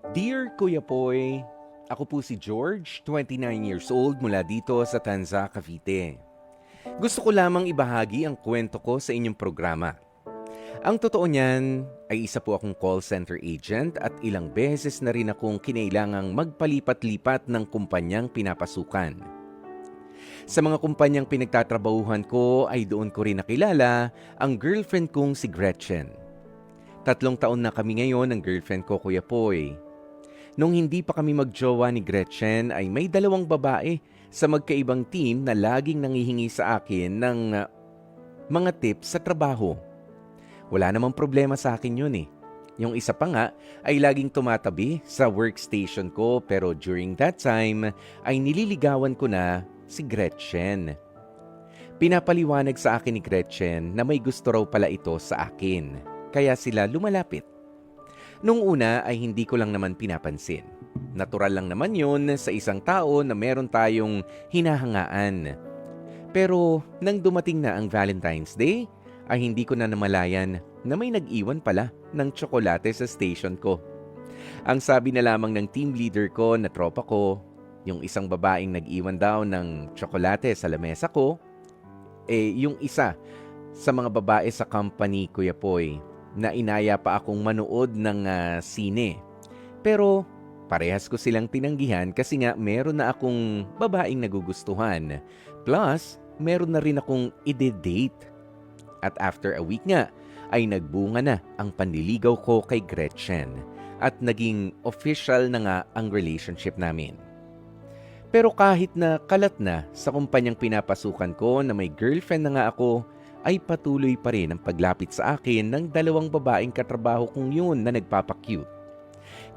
Dear Kuya Poy, ako po si George, 29 years old mula dito sa Tanza, Cavite. Gusto ko lamang ibahagi ang kwento ko sa inyong programa. Ang totoo niyan ay isa po akong call center agent at ilang beses na rin akong kinailangang magpalipat-lipat ng kumpanyang pinapasukan. Sa mga kumpanyang pinagtatrabahuhan ko ay doon ko rin nakilala ang girlfriend kong si Gretchen. 3 taon na kami ngayon ng girlfriend ko, Kuya Poy. Nung hindi pa kami magjowa ni Gretchen ay may 2 babae sa magkaibang team na laging nangihingi sa akin ng mga tips sa trabaho. Wala namang problema sa akin yun eh. Yung isa pa nga ay laging tumatabi sa workstation ko pero during that time ay nililigawan ko na si Gretchen. Pinapaliwanag sa akin ni Gretchen na may gusto raw pala ito sa akin. Kaya sila lumalapit. Nung una ay hindi ko lang naman pinapansin. Natural lang naman yun sa isang tao na meron tayong hinahangaan. Pero nang dumating na ang Valentine's Day, ay hindi ko na namalayan na may nag-iwan pala ng tsokolate sa station ko. Ang sabi na lamang ng team leader ko na tropa ko, yung isang babaeng nag-iwan daw ng tsokolate sa lamesa ko, yung isa sa mga babae sa company, Kuya Poy, na inaya pa akong manood ng sine. Pero parehas ko silang tinanggihan kasi nga meron na akong babaeng nagugustuhan. Plus, meron na rin akong ide-date. At after a week nga, ay nagbunga na ang panliligaw ko kay Gretchen at naging official na nga ang relationship namin. Pero kahit na kalat na sa kumpanyang pinapasukan ko na may girlfriend na nga ako, ay patuloy pa rin ang paglapit sa akin ng 2 babaeng katrabaho kong yun na nagpapakute.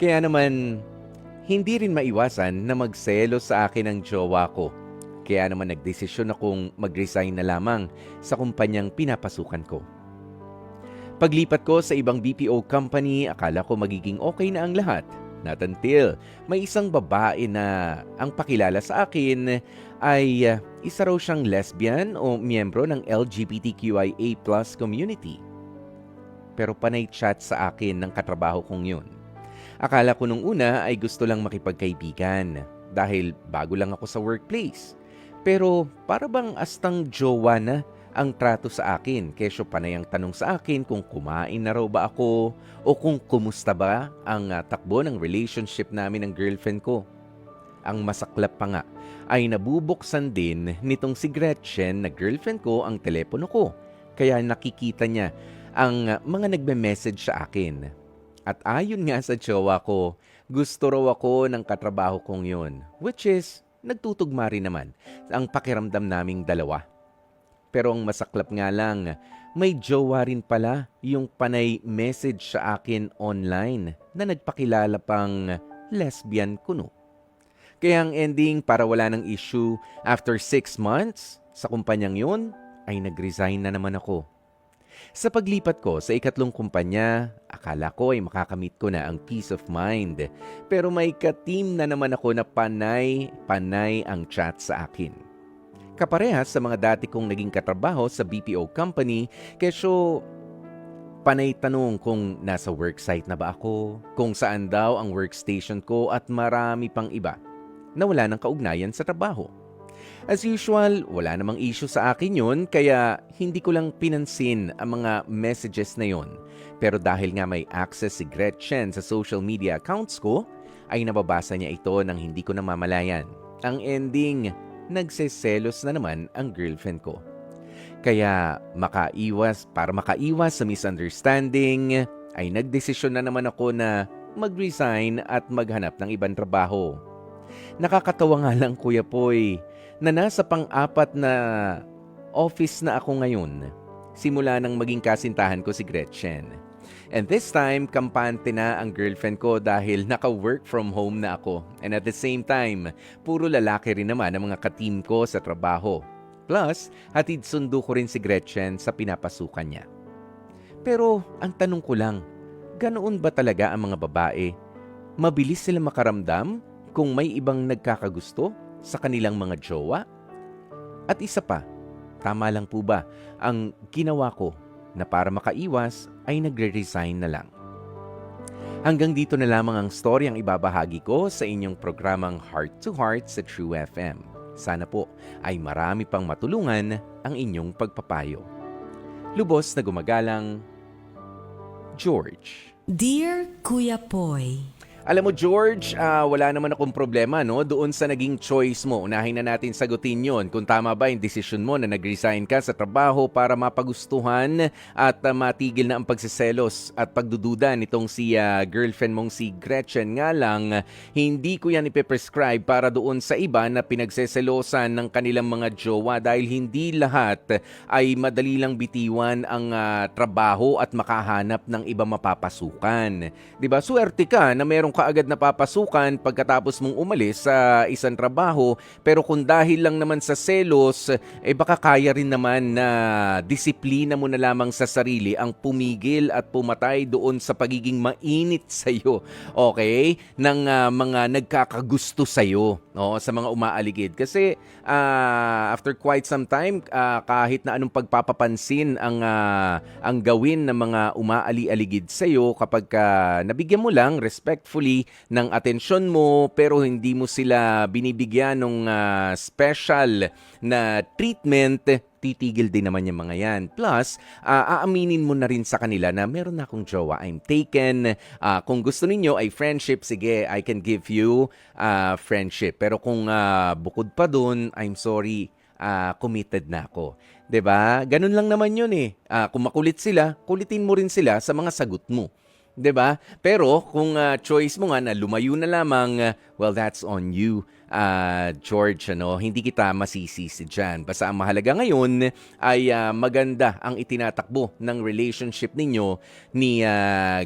Kaya naman, hindi rin maiwasan na magselo sa akin ang jowa ko. Kaya naman nagdesisyon akong mag-resign na lamang sa kumpanyang pinapasukan ko. Paglipat ko sa ibang BPO company, akala ko magiging okay na ang lahat. Not until may isang babae na ang pakilala sa akin ay isa raw siyang lesbian o miyembro ng LGBTQIA+ community. Pero panay chat sa akin ng katrabaho kong yun. Akala ko nung una ay gusto lang makipagkaibigan dahil bago lang ako sa workplace. Pero para bang astang jowa na ang trato sa akin kesyo panay ang tanong sa akin kung kumain na raw ba ako o kung kumusta ba ang takbo ng relationship namin ng girlfriend ko. Ang masaklap pa nga ay nabubuksan din nitong si Gretchen na girlfriend ko ang telepono ko. Kaya nakikita niya ang mga nagme-message sa akin. At ayon nga sa jowa ko, gusto raw ako ng katrabaho kong yun. Which is, nagtutugma rin naman ang pakiramdam naming dalawa. Pero ang masaklap nga lang, may jowa rin pala yung panay message sa akin online na nagpakilala pang lesbian kuno. Kaya ang ending para wala ng issue, after 6 months sa kumpanyang yun, ay nag-resign na naman ako. Sa paglipat ko sa ikatlong kumpanya, akala ko ay makakamit ko na ang peace of mind. Pero may ka-team na naman ako na panay ang chat sa akin. Kaparehas sa mga dati kong naging katrabaho sa BPO company, kesyo panay tanong kung nasa worksite na ba ako, kung saan daw ang workstation ko at marami pang iba na wala ng kaugnayan sa trabaho. As usual, wala namang issue sa akin yun kaya hindi ko lang pinansin ang mga messages na yun. Pero dahil nga may access si Gretchen sa social media accounts ko, ay nababasa niya ito nang hindi ko namamalayan. Ang ending, nagseselos na naman ang girlfriend ko. Kaya para makaiwas sa misunderstanding, ay nagdesisyon na naman ako na mag-resign at maghanap ng ibang trabaho. Nakakatawa nga lang, Kuya Poy, na nasa pang-4 na office na ako ngayon simula nang maging kasintahan ko si Gretchen. And this time, kampante na ang girlfriend ko dahil naka-work from home na ako. And at the same time, puro lalaki rin naman ang mga ka-team ko sa trabaho. Plus, hatid sundo ko rin si Gretchen sa pinapasukan niya. Pero ang tanong ko lang, ganoon ba talaga ang mga babae? Mabilis sila makaramdam kung may ibang nagkakagusto sa kanilang mga jowa? At isa pa, tama lang po ba ang ginawa ko na para makaiwas ay nagre-resign na lang? Hanggang dito na lamang ang storyang ibabahagi ko sa inyong programang Heart to Heart sa True FM. Sana po ay marami pang matulungan ang inyong pagpapayo. Lubos na gumagalang, George. Dear Kuya Poy, Alam mo George, wala naman akong problema no doon sa naging choice mo. Unahin na natin sagutin yon kung tama ba yung decision mo na nag-resign ka sa trabaho para mapagustuhan at matigil na ang pagsiselos at pagdududa nitong si girlfriend mong si Gretchen. Nga lang, hindi ko yan ipe-prescribe para doon sa iba na pinagseselosan ng kanilang mga jowa dahil hindi lahat ay madali lang bitiwan ang trabaho at makahanap ng iba mapapasukan. 'Di ba? Swerte ka na meron ka agad napapasukan pagkatapos mong umalis sa isang trabaho, pero kung dahil lang naman sa selos, baka kaya rin naman na disiplina mo na lamang sa sarili ang pumigil at pumatay doon sa pagiging mainit sa'yo, okay? Ng mga nagkakagusto sa'yo, no? Sa mga umaaligid. Kasi after quite some time, kahit na anong pagpapapansin ang gawin ng mga umaali-aligid sa'yo kapag nabigyan mo lang respectfully ng atensyon mo pero hindi mo sila binibigyan ng special na treatment, titigil din naman yung mga yan. Plus, aaminin mo na rin sa kanila na meron na akong jowa, I'm taken. Kung gusto ninyo ay friendship, sige, I can give you friendship. Pero kung bukod pa dun, I'm sorry, committed na ako. 'Di ba? Ganun lang naman yun eh. Kung makulit sila, kulitin mo rin sila sa mga sagot mo. 'Di ba? Pero kung choice mo nga na lumayo na lamang, well, that's on you, George. Hindi kita masisisi dyan. Basta ang mahalaga ngayon ay maganda ang itinatakbo ng relationship ninyo ni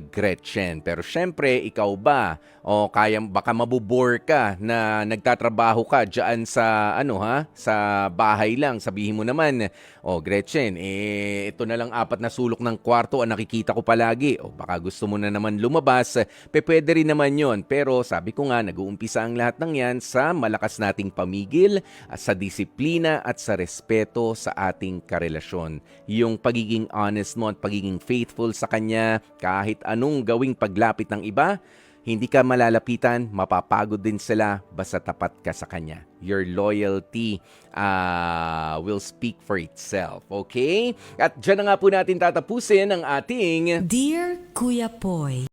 Gretchen. Pero syempre, ikaw ba? O baka mabubore ka na nagtatrabaho ka dyan sa sa bahay lang. Sabihin mo naman, Gretchen, ito na lang 4 na sulok ng kwarto ang nakikita ko palagi. O baka gusto mo na naman lumabas, pwede rin naman yon. Pero sabi ko nga, nag-uumpisa ang lahat ng yan sa malakas nating pamigil, sa disiplina at sa respeto sa ating karelasyon. Yung pagiging honest mo at pagiging faithful sa kanya, kahit anong gawing paglapit ng iba, hindi ka malalapitan, mapapagod din sila, basta tapat ka sa kanya. Your loyalty will speak for itself, okay? At dyan na nga po natin tatapusin ang ating Dear Kuya Poy.